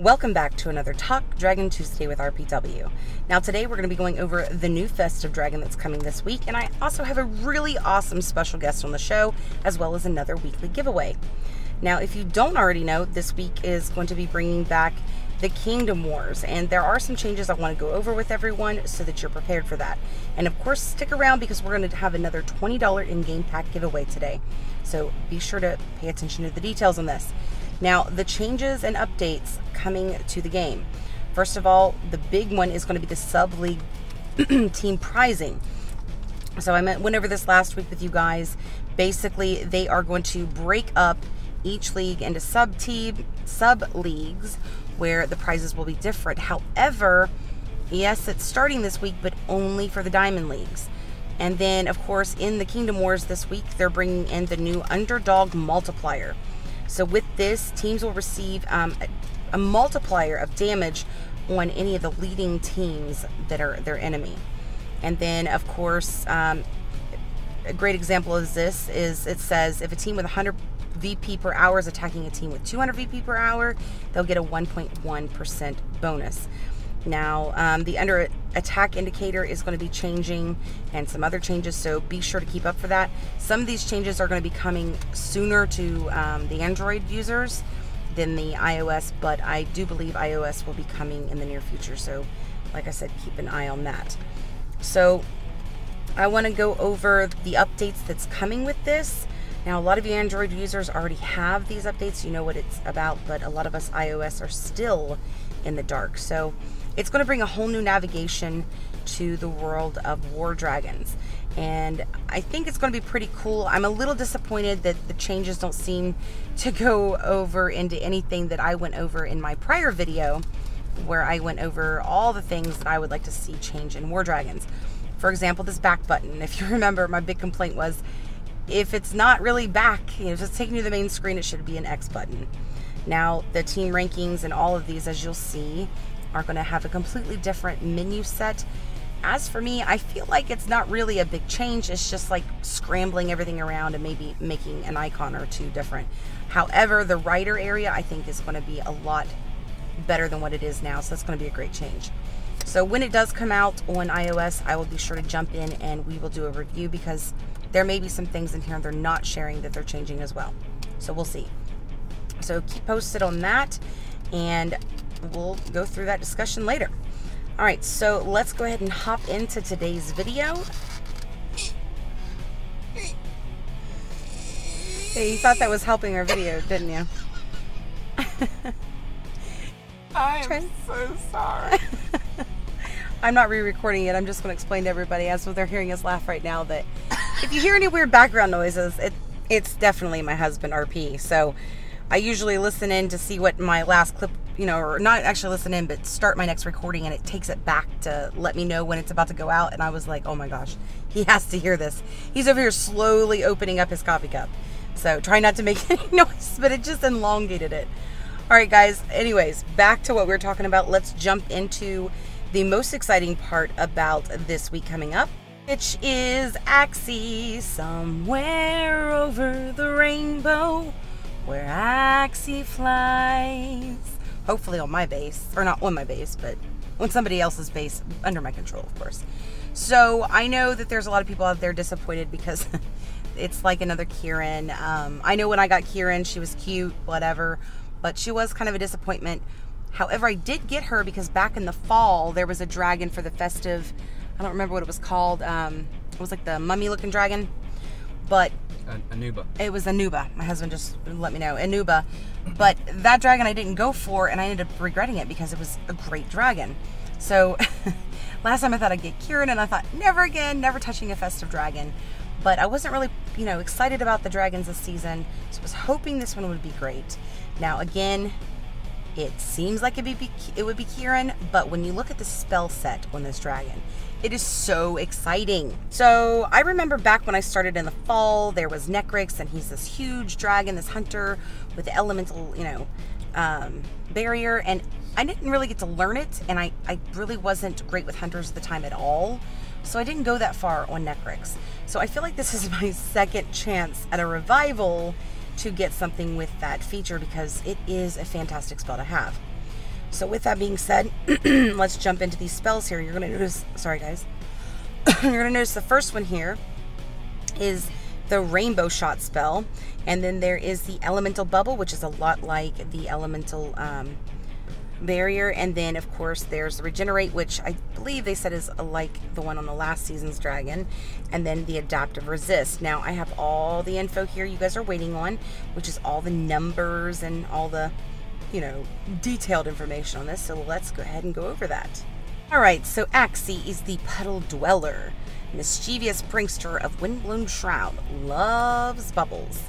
Welcome back to another Talk Dragon Tuesday with RPW. Now today we're going to be going over the new Festive Dragon that's coming this week, and I also have a really awesome special guest on the show, as well as another weekly giveaway. Now if you don't already know, this week is going to be bringing back the Kingdom Wars, and there are some changes I want to go over with everyone so that you're prepared for that. And of course stick around because we're going to have another $20 in-game pack giveaway today, so be sure to pay attention to the details on this. Now, the changes and updates coming to the game. First of all, the big one is going to be the sub-league team prizing. So I went over this last week with you guys. Basically, they are going to break up each league into sub-leagues where the prizes will be different. However, yes, it's starting this week, but only for the Diamond Leagues. And then, of course, in the Kingdom Wars this week, they're bringing in the new Underdog Multiplier. So with this, teams will receive a multiplier of damage on any of the leading teams that are their enemy. And then, of course, a great example of this is it says if a team with 100 VP per hour is attacking a team with 200 VP per hour, they'll get a 1.1% bonus. Now, the under attack indicator is going to be changing and some other changes, so be sure to keep up for that. Some of these changes are going to be coming sooner to the Android users than the iOS, but I do believe iOS will be coming in the near future, so like I said, keep an eye on that. So I want to go over the updates that's coming with this. Now, a lot of you Android users already have these updates, you know what it's about, but a lot of us iOS are still in the dark. So it's going to bring a whole new navigation to the world of War Dragons, and I think it's going to be pretty cool. I'm a little disappointed that the changes don't seem to go over into anything that I went over in my prior video, where I went over all the things that I would like to see change in War Dragons. For example, this back button. If you remember, my big complaint was if it's not really back, if it's taking you to the main screen, it should be an X button. Now, the team rankings and all of these, as you'll see, are going to have a completely different menu set. As for me, I feel like it's not really a big change. It's just like scrambling everything around and maybe making an icon or two different. However, the writer area I think is going to be a lot better than what it is now, so that's going to be a great change. So when it does come out on iOS, I will be sure to jump in and we will do a review, because there may be some things in here they're not sharing that they're changing as well. So we'll see. So keep posted on that, and we'll go through that discussion later. All right, so let's go ahead and hop into today's video. Hey, you thought that was helping our video, didn't you? I'm so sorry. I'm not re-recording it. I'm just going to explain to everybody, as they're hearing us laugh right now, that if you hear any weird background noises, it's definitely my husband, RP. So I usually listen in to see what my last clip, or not actually listen in, but start my next recording, and it takes it back to let me know when it's about to go out. And I was like, oh my gosh, he has to hear this. He's over here slowly opening up his coffee cup. So try not to make any noise, but it just elongated it. All right, guys. Anyways, back to what we were talking about. Let's jump into the most exciting part about this week coming up, which is Axie, somewhere over the rainbow, where Axie flies. Hopefully on my base, or not on my base, but on somebody else's base, under my control, of course. So I know that there's a lot of people out there disappointed because it's like another Kieran. I know when I got Kieran, she was cute, whatever, but she was kind of a disappointment. However, I did get her because back in the fall, there was a dragon for the Festive. I don't remember what it was called. It was like the mummy-looking dragon, but Anuba. It was Anuba. My husband just let me know. Anuba. But that dragon I didn't go for, and I ended up regretting it because it was a great dragon. So last time I thought I'd get Kieran, and I thought, never again, never touching a Festive dragon. But I wasn't really, excited about the dragons this season, so I was hoping this one would be great. Now, again, it seems like it would be Kieran, but when you look at the spell set on this dragon, it is so exciting. So I remember back when I started in the fall, there was Necrix, and he's this huge dragon, this hunter with the elemental, barrier, and I didn't really get to learn it, and I really wasn't great with hunters at the time at all, so I didn't go that far on Necrix. So I feel like this is my second chance at a revival to get something with that feature, because it is a fantastic spell to have. So with that being said, let's jump into these spells here. You're going to notice, sorry guys, you're going to notice the first one here is the rainbow shot spell. And then there is the elemental bubble, which is a lot like the elemental barrier. And then of course there's regenerate, which I believe they said is like the one on the last season's dragon. And then the adaptive resist. Now I have all the info here you guys are waiting on, which is all the numbers and all the, you know, detailed information on this. So let's go ahead and go over that. All right, so Axie is the puddle dweller. Mischievous prankster of Windblown Shroud, loves bubbles.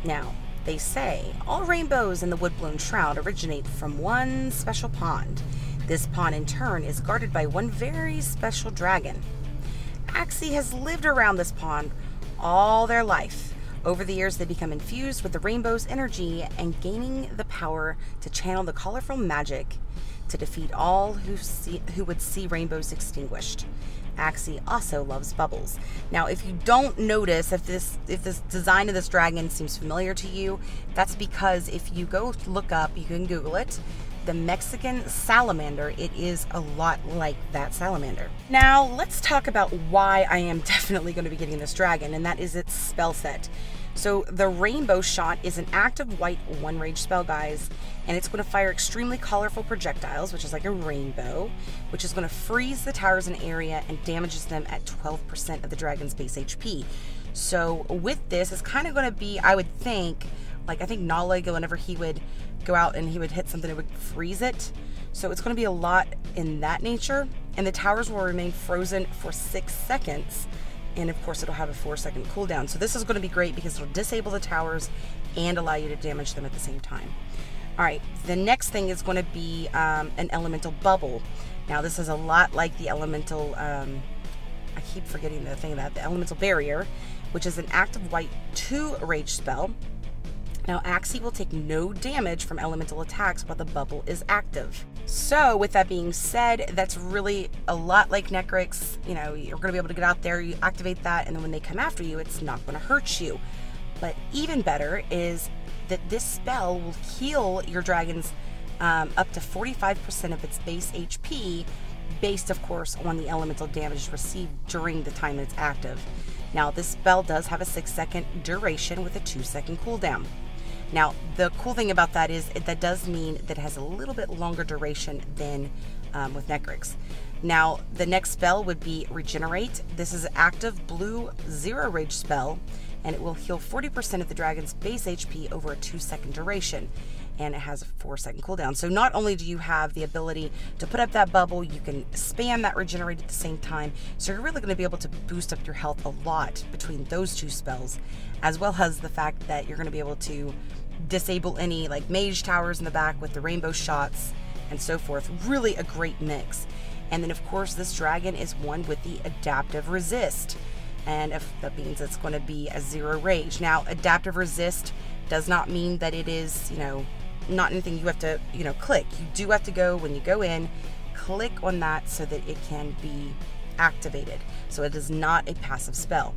Now, they say all rainbows in the Windblown Shroud originate from one special pond. This pond in turn is guarded by one very special dragon. Axie has lived around this pond all their life. Over the years, they become infused with the rainbow's energy and gaining the power to channel the colorful magic to defeat all who would see rainbows extinguished. Axie also loves bubbles. Now, if you don't notice, if this design of this dragon seems familiar to you, that's because if you go look up, you can Google it, the Mexican salamander, it is a lot like that salamander. Now, let's talk about why I am definitely going to be getting this dragon, and that is its spell set. So the rainbow shot is an active white one rage spell, guys, and it's going to fire extremely colorful projectiles, which is like a rainbow, which is going to freeze the towers in an area and damages them at 12% of the dragon's base HP. So with this, it's kind of going to be, I would think, like I think Nala, whenever he would go out and he would hit something, it would freeze it. So it's going to be a lot in that nature, and the towers will remain frozen for 6 seconds. And of course it'll have a 4-second cooldown. So this is going to be great because it'll disable the towers and allow you to damage them at the same time. All right, the next thing is going to be an elemental bubble. Now this is a lot like the elemental, I keep forgetting the thing that, the elemental barrier, which is an active white 2 rage spell. Now Axie will take no damage from elemental attacks while the bubble is active. So with that being said, that's really a lot like Necrix. You know, you're going to be able to get out there, you activate that, and then when they come after you, it's not going to hurt you. But even better is that this spell will heal your dragons up to 45% of its base HP, based of course on the elemental damage received during the time it's active. Now this spell does have a 6-second duration with a 2-second cooldown. Now, the cool thing about that is that does mean that it has a little bit longer duration than with Necrix. Now, the next spell would be Regenerate. This is an active blue 0 rage spell, and it will heal 40% of the dragon's base HP over a 2-second duration, and it has a 4-second cooldown. So not only do you have the ability to put up that bubble, you can spam that Regenerate at the same time, so you're really going to be able to boost up your health a lot between those two spells, as well as the fact that you're going to be able to disable any like mage towers in the back with the rainbow shots and so forth. Really a great mix. And then of course this dragon is one with the adaptive resist, and if that means it's going to be a 0 rage. Now adaptive resist does not mean that it is, you know, not anything you have to, you know, click. You do have to go, when you go in, click on that so that it can be activated. So it is not a passive spell.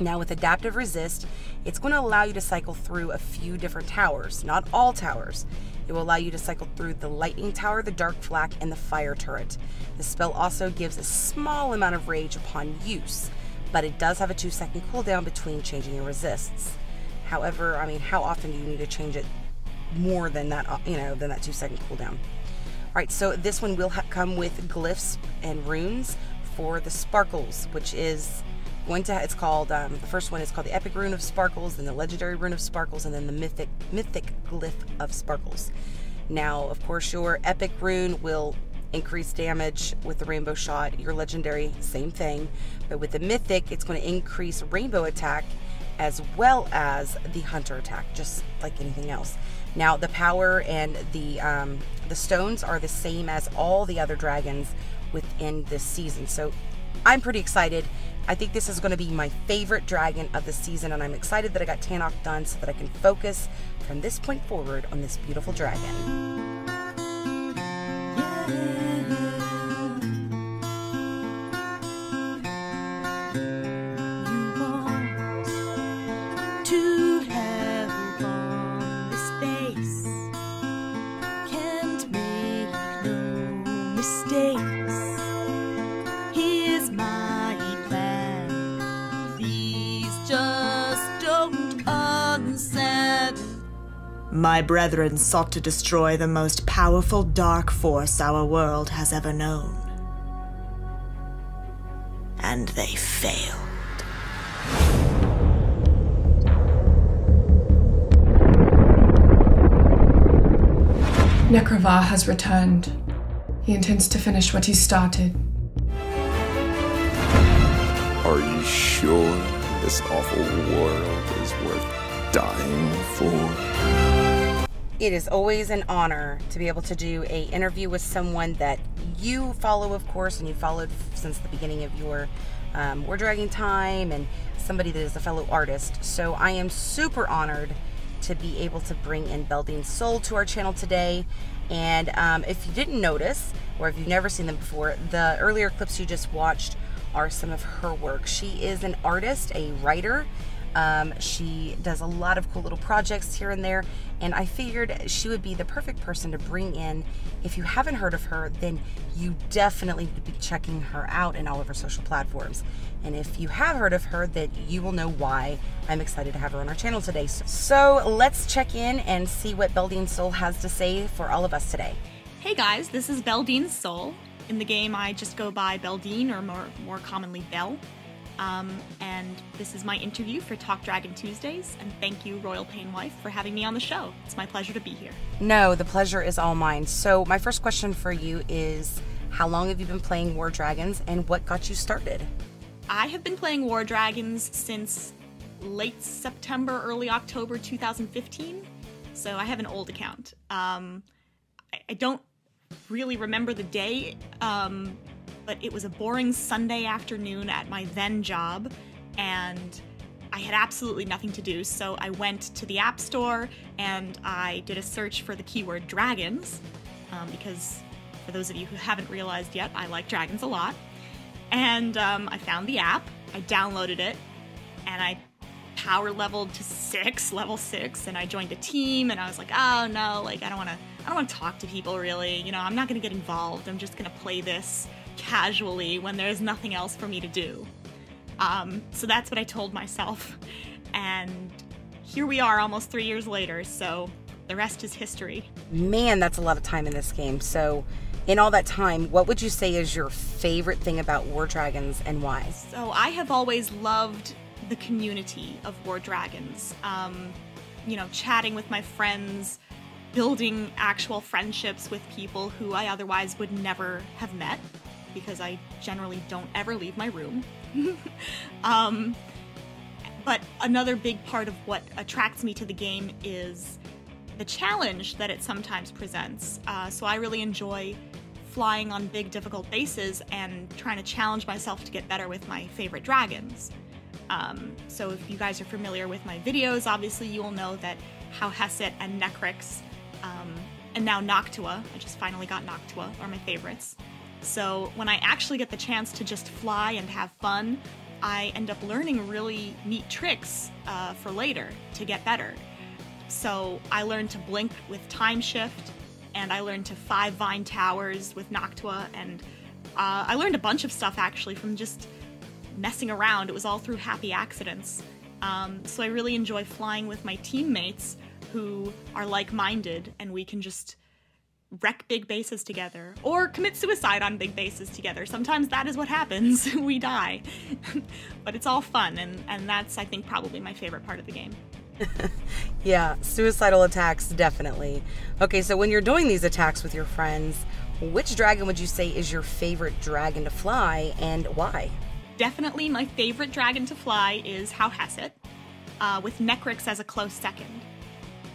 Now with adaptive resist, it's going to allow you to cycle through a few different towers, not all towers. It will allow you to cycle through the lightning tower, the dark flak, and the fire turret. The spell also gives a small amount of rage upon use, but it does have a 2-second cooldown between changing your resists. However, I mean, how often do you need to change it more than that, you know, than that 2-second cooldown? All right, so this one will come with glyphs and runes for the sparkles, which is going to, it's called, the first one is called the Epic Rune of Sparkles, then the Legendary Rune of Sparkles, and then the Mythic Glyph of Sparkles. Now, of course, your Epic Rune will increase damage with the Rainbow Shot. Your Legendary, same thing. But with the Mythic, it's going to increase Rainbow attack as well as the Hunter attack, just like anything else. Now, the power and the stones are the same as all the other dragons within this season. So I'm pretty excited. I think this is going to be my favorite dragon of the season, and I'm excited that I got Tannoch done so that I can focus from this point forward on this beautiful dragon. Can't make mistakes. Here's my plan. Please just don't unsand. My brethren sought to destroy the most powerful dark force our world has ever known. And they failed. Necrova has returned. He intends to finish what he started. Are you sure this awful world is worth dying for? It is always an honor to be able to do an interview with someone that you follow, of course, and you followed since the beginning of your War Dragging time, and somebody that is a fellow artist. So I am super honored to be able to bring in Belle Soul to our channel today. And if you didn't notice, or if you've never seen them before, the earlier clips you just watched are some of her work. She is an artist, a writer. She does a lot of cool little projects here and there, and I figured she would be the perfect person to bring in. If you haven't heard of her, then you definitely need to be checking her out in all of her social platforms. And if you have heard of her, then you will know why I'm excited to have her on our channel today. So let's check in and see what Belle Soul has to say for all of us today. Hey guys, this is Belle Soul. In the game, I just go by Belle, or more commonly Belle. And this is my interview for Talk Dragon Tuesdays, and thank you, Royal Wife, for having me on the show. It's my pleasure to be here. No, the pleasure is all mine. So my first question for you is, how long have you been playing War Dragons, and what got you started? I have been playing War Dragons since late September, early October 2015, so I have an old account. I don't really remember the day, but it was a boring Sunday afternoon at my then job, and I had absolutely nothing to do, so I went to the App Store and I did a search for the keyword dragons, because for those of you who haven't realized yet, I like dragons a lot. And I found the app, I downloaded it, and I power leveled to level 6, and I joined a team, and I was like, oh no, like I don't want to talk to people really, you know, I'm not gonna get involved, I'm just gonna play this casually when there's nothing else for me to do. So that's what I told myself, and here we are almost 3 years later, so the rest is history. Man, that's a lot of time in this game. So in all that time, what would you say is your favorite thing about War Dragons, and why? So I have always loved the community of War Dragons. You know, chatting with my friends, building actual friendships with people who I otherwise would never have met, because I generally don't ever leave my room. But another big part of what attracts me to the game is the challenge that it sometimes presents. So I really enjoy flying on big, difficult bases and trying to challenge myself to get better with my favorite dragons. So if you guys are familiar with my videos, obviously you will know that Howhesset and Necrix, and now Noctua, I just finally got Noctua, are my favorites. So when I actually get the chance to just fly and have fun, I end up learning really neat tricks for later to get better. So I learned to blink with time shift, and I learned to 5 vine towers with Noctua, and I learned a bunch of stuff actually from just messing around. It was all through happy accidents. So I really enjoy flying with my teammates who are like-minded, and we can just wreck big bases together, or commit suicide on big bases together. Sometimes that is what happens. We die. But it's all fun, and that's, I think, probably my favorite part of the game. Yeah, suicidal attacks, definitely. Okay, so when you're doing these attacks with your friends, which dragon would you say is your favorite dragon to fly, and why? Definitely my favorite dragon to fly is Howhesset, with Necrix as a close second.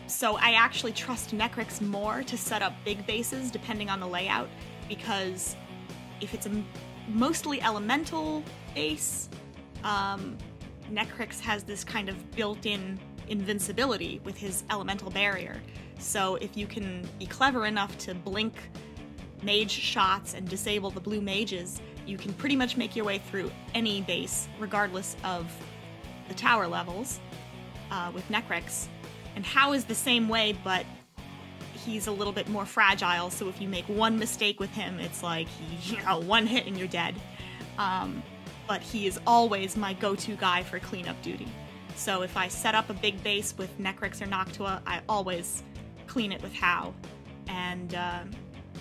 So I actually trust Necrix more to set up big bases depending on the layout, because if it's a mostly elemental base, Necrix has this kind of built-in invincibility with his elemental barrier. So if you can be clever enough to blink mage shots and disable the blue mages, you can pretty much make your way through any base, regardless of the tower levels, with Necrix. And How is the same way, but he's a little bit more fragile, so if you make one mistake with him, it's like, one hit and you're dead. But he is always my go-to guy for cleanup duty. So if I set up a big base with Necrix or Noctua, I always clean it with Hao. And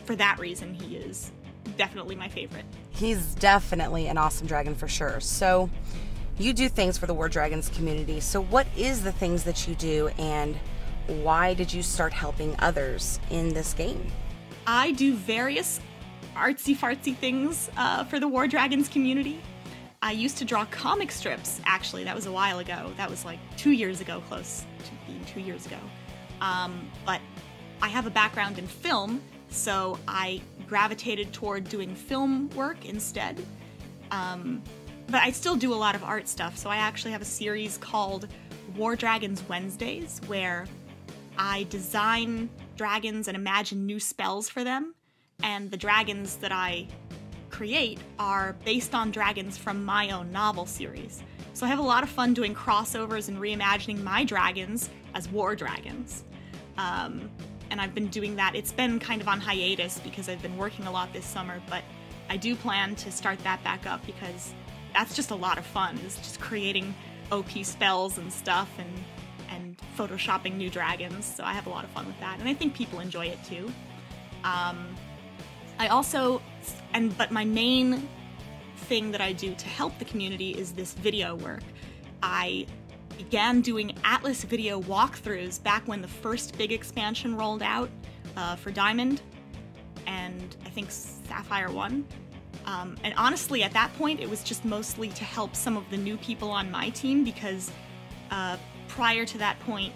for that reason, he is definitely my favorite. He's definitely an awesome dragon for sure. So you do things for the War Dragons community. So what is the things that you do, and why did you start helping others in this game? I do various artsy-fartsy things for the War Dragons community. I used to draw comic strips, actually. That was a while ago. That was like 2 years ago, close to being 2 years ago. But I have a background in film, so I gravitated toward doing film work instead. But I still do a lot of art stuff, so I actually have a series called War Dragons Wednesdays, where I design dragons and imagine new spells for them, and the dragons that I create are based on dragons from my own novel series. So I have a lot of fun doing crossovers and reimagining my dragons as war dragons. And I've been doing that. It's been kind of on hiatus because I've been working a lot this summer, but I do plan to start that back up because that's just a lot of fun, is just creating OP spells and stuff and photoshopping new dragons. So I have a lot of fun with that, and I think people enjoy it too. I also, but my main thing that I do to help the community is this video work. I began doing Atlas video walkthroughs back when the first big expansion rolled out for Diamond and I think Sapphire 1. And honestly, at that point, it was just mostly to help some of the new people on my team, because prior to that point,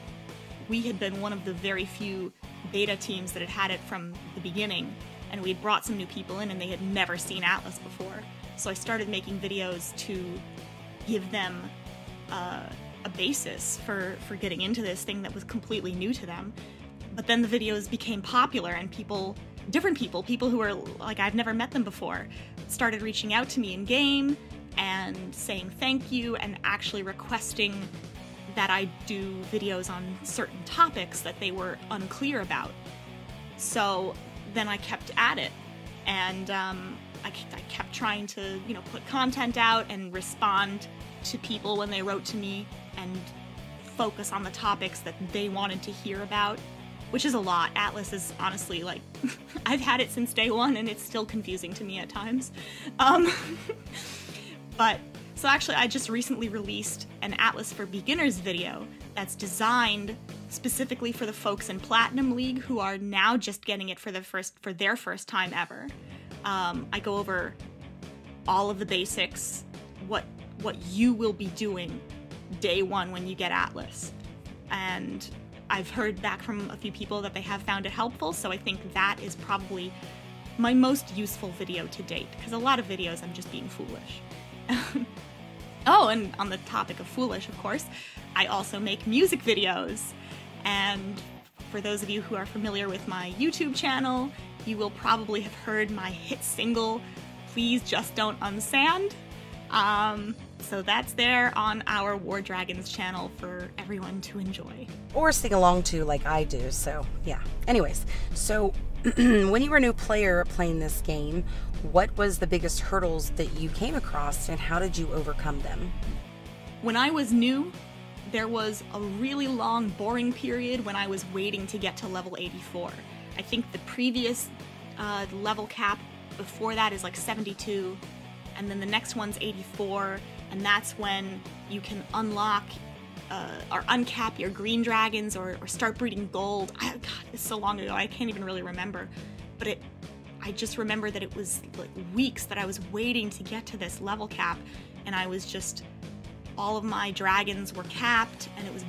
we had been one of the very few beta teams that had had it from the beginning, and we had brought some new people in and they had never seen Atlas before. So I started making videos to give them a basis for getting into this thing that was completely new to them. But then the videos became popular, and different people who were like, I've never met them before, started reaching out to me in game and saying thank you and actually requesting that I do videos on certain topics that they were unclear about. So then I kept at it, and I kept trying to, put content out and respond to people when they wrote to me and focus on the topics that they wanted to hear about, which is a lot. Atlas is honestly, like, I've had it since day one and it's still confusing to me at times. But, so actually I just recently released an Atlas for Beginners video that's designed specifically for the folks in Platinum League who are now just getting it for their first time ever. I go over all of the basics, what you will be doing day one when you get Atlas. And I've heard back from a few people that they have found it helpful, so I think that is probably my most useful video to date, because a lot of videos I'm just being foolish. Oh, and on the topic of foolish, of course, I also make music videos. And for those of you who are familiar with my YouTube channel, you will probably have heard my hit single, Please Just Don't Unsand. So that's there on our War Dragons channel for everyone to enjoy. Or sing along to, like I do, so yeah. Anyways, so when you were a new player playing this game, what was the biggest hurdles that you came across, and how did you overcome them? When I was new, there was a really long, boring period when I was waiting to get to level 84. I think the previous level cap before that is like 72, and then the next one's 84, and that's when you can unlock or uncap your green dragons or start breeding gold. God, it's so long ago, I can't even really remember. But I just remember that it was like weeks that I was waiting to get to this level cap, and I was just, all of my dragons were capped, and it was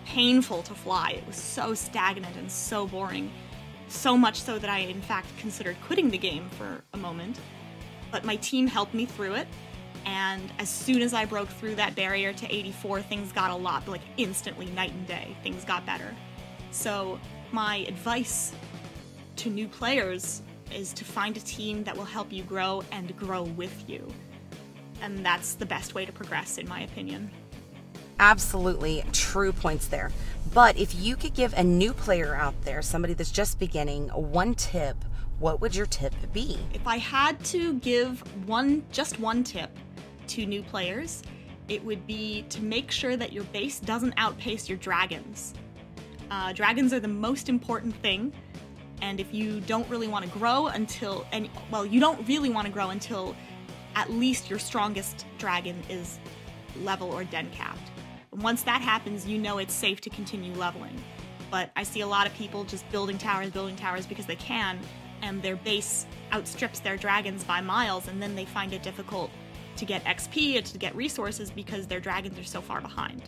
painful to fly. It was so stagnant and so boring. So much so that I, in fact, considered quitting the game for a moment. But my team helped me through it, and as soon as I broke through that barrier to 84, things got a lot, like instantly, night and day. Things got better. So my advice to new players is to find a team that will help you grow and grow with you. And that's the best way to progress, in my opinion. Absolutely true points there. But if you could give a new player out there, somebody that's just beginning, one tip, what would your tip be? If I had to give just one tip to new players, it would be to make sure that your base doesn't outpace your dragons. Dragons are the most important thing, and if you don't really want to grow you don't really want to grow until at least your strongest dragon is level or den capped. And once that happens, you know it's safe to continue leveling. But I see a lot of people just building towers because they can, and their base outstrips their dragons by miles, and then they find it difficult to get XP and to get resources because their dragons are so far behind.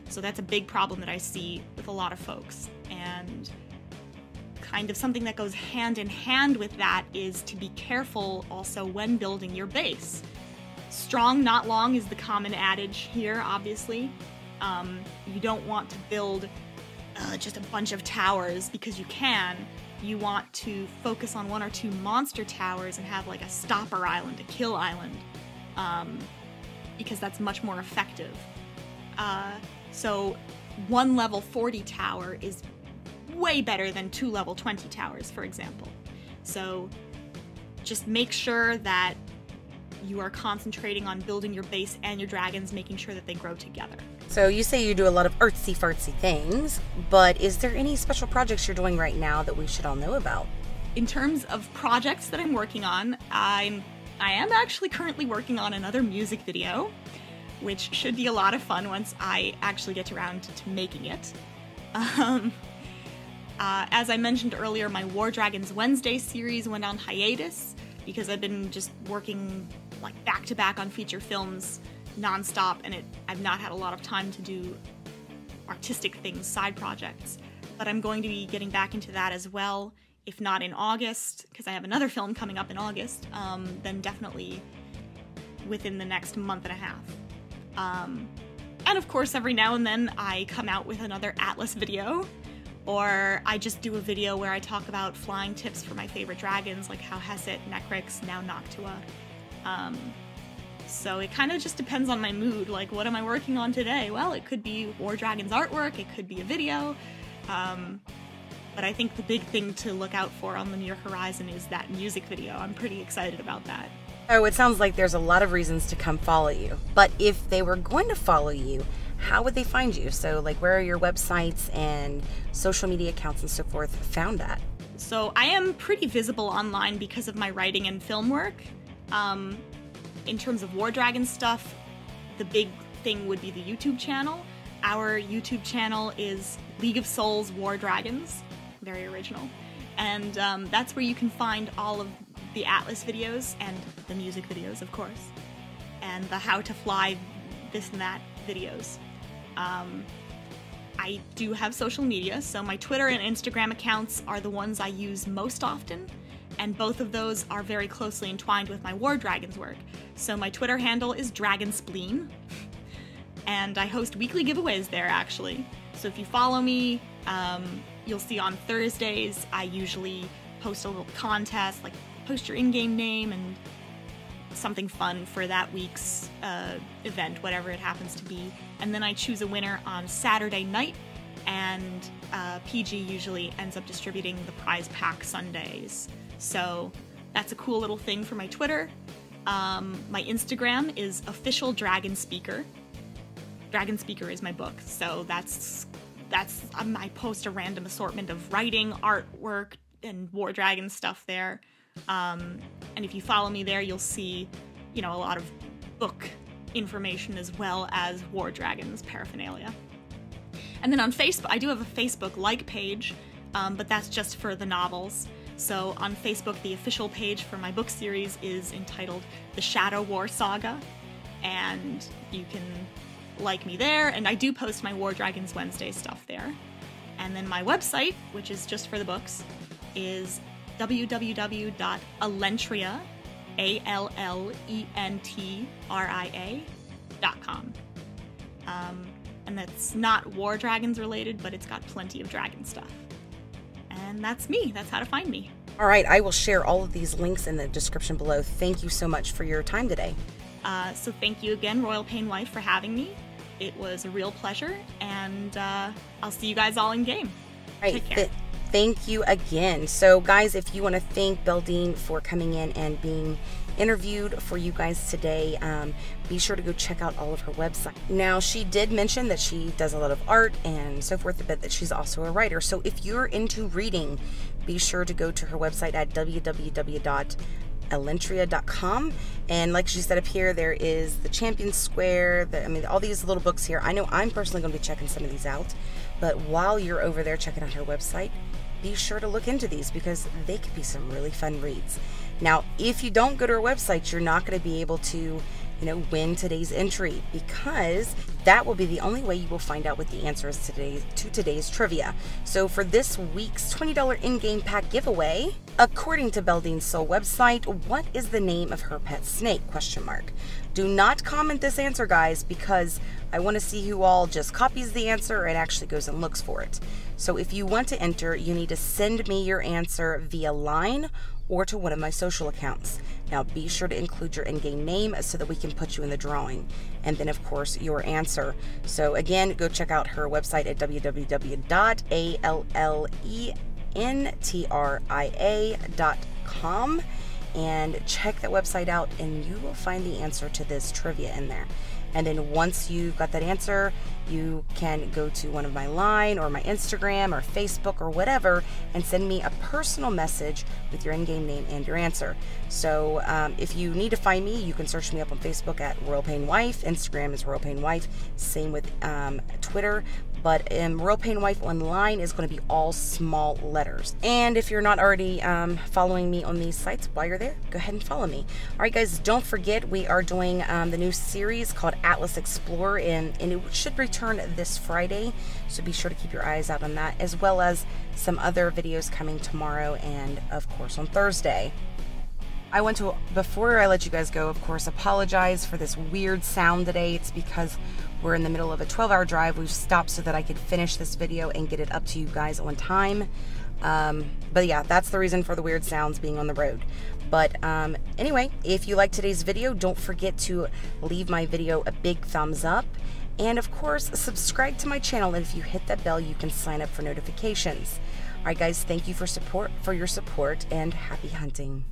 So that's a big problem that I see with a lot of folks. And kind of something that goes hand in hand with that is to be careful also when building your base. Strong, not long is the common adage here, obviously. You don't want to build just a bunch of towers because you can. You want to focus on 1 or 2 monster towers and have like a stopper island, a kill island, because that's much more effective. So 1 level 40 tower is way better than 2 level 20 towers, for example. So just make sure that you are concentrating on building your base and your dragons, making sure that they grow together. So you say you do a lot of artsy-fartsy things, but is there any special projects you're doing right now that we should all know about? In terms of projects that I'm working on, I am actually currently working on another music video, which should be a lot of fun once I actually get around to making it. As I mentioned earlier, my War Dragons Wednesday series went on hiatus because I've been just working like back-to-back on feature films non-stop, and I've not had a lot of time to do artistic things, side projects. But I'm going to be getting back into that as well, if not in August, because I have another film coming up in August, then definitely within the next month and a half. And of course, every now and then I come out with another Atlas video, or I just do a video where I talk about flying tips for my favorite dragons, like how Hesset, Necryx, now Noctua. So it kind of just depends on my mood, like what am I working on today? Well, it could be War Dragons artwork, it could be a video, but I think the big thing to look out for on the near horizon is that music video. I'm pretty excited about that. Oh, it sounds like there's a lot of reasons to come follow you, but if they were going to follow you, how would they find you? So like where are your websites and social media accounts and so forth found at? So I am pretty visible online because of my writing and film work. In terms of War Dragon stuff, the big thing would be the YouTube channel. Our YouTube channel is League of Souls War Dragons, very original. And that's where you can find all of the Atlas videos and the music videos, of course, and the how to fly this and that videos. I do have social media, so my Twitter and Instagram accounts are the ones I use most often, and both of those are very closely entwined with my War Dragons work. So my Twitter handle is DragonSpleen, and I host weekly giveaways there, actually. So if you follow me, you'll see on Thursdays I usually post a little contest, like post your in-game name and something fun for that week's event, whatever it happens to be. And then I choose a winner on Saturday night, and PG usually ends up distributing the prize pack Sundays. So that's a cool little thing for my Twitter. My Instagram is official Dragon Speaker. Dragon Speaker is my book, so that's I post a random assortment of writing, artwork, and War Dragon stuff there. And if you follow me there, you'll see, you know, a lot of book information as well as War Dragons paraphernalia. And then on Facebook, I do have a Facebook like page, but that's just for the novels. So on Facebook, the official page for my book series is entitled The Shadow War Saga, and you can like me there, and I do post my War Dragons Wednesday stuff there. And then my website, which is just for the books, is www.allentria, ALLENTRIA.com. And that's not War Dragons related, but it's got plenty of dragon stuff. And that's me. That's how to find me. All right, I will share all of these links in the description below. Thank you so much for your time today. So thank you again, Royal Pain Wife, for having me. It was a real pleasure, and I'll see you guys all in game. Right. Take care. Thank you again. So guys, if you want to thank Belle for coming in and being interviewed for you guys today, be sure to go check out all of her website. Now, she did mention that she does a lot of art and so forth, but that she's also a writer. So if you're into reading, be sure to go to her website at www.elentria.com. And like she said up here, there is the Champion Square, all these little books here. I know I'm personally going to be checking some of these out, but while you're over there checking out her website, be sure to look into these because they could be some really fun reads. Now, if you don't go to her website, you're not going to be able to, win today's entry, because that will be the only way you will find out what the answer is to today's trivia. So for this week's $20 in-game pack giveaway, according to Belle's Soul website, what is the name of her pet snake? ? Do not comment this answer, guys, because I want to see who all just copies the answer and actually goes and looks for it. So if you want to enter, you need to send me your answer via line or to one of my social accounts. Now be sure to include your in-game name so that we can put you in the drawing, and then of course your answer. So again, go check out her website at www.allentria.com and check that website out, and you will find the answer to this trivia in there. And then once you've got that answer, you can go to one of my line or my Instagram or Facebook or whatever and send me a personal message with your in-game name and your answer. So if you need to find me, you can search me up on Facebook at royalpaynewife. Instagram is royalpaynewife. Same with Twitter. But royalpaynewife online is going to be all small letters. And if you're not already following me on these sites, while you're there, go ahead and follow me. All right, guys, don't forget we are doing the new series called Atlas Explorer, and it should return this Friday. So be sure to keep your eyes out on that, as well as some other videos coming tomorrow and, of course, on Thursday. I want to, before I let you guys go, of course, apologize for this weird sound today. It's because we're in the middle of a 12-hour drive. We've stopped so that I could finish this video and get it up to you guys on time. But yeah, that's the reason for the weird sounds being on the road. But anyway, if you like today's video, don't forget to leave my video a big thumbs up. And of course, subscribe to my channel. And if you hit that bell, you can sign up for notifications. All right, guys, thank you for your support, and happy hunting.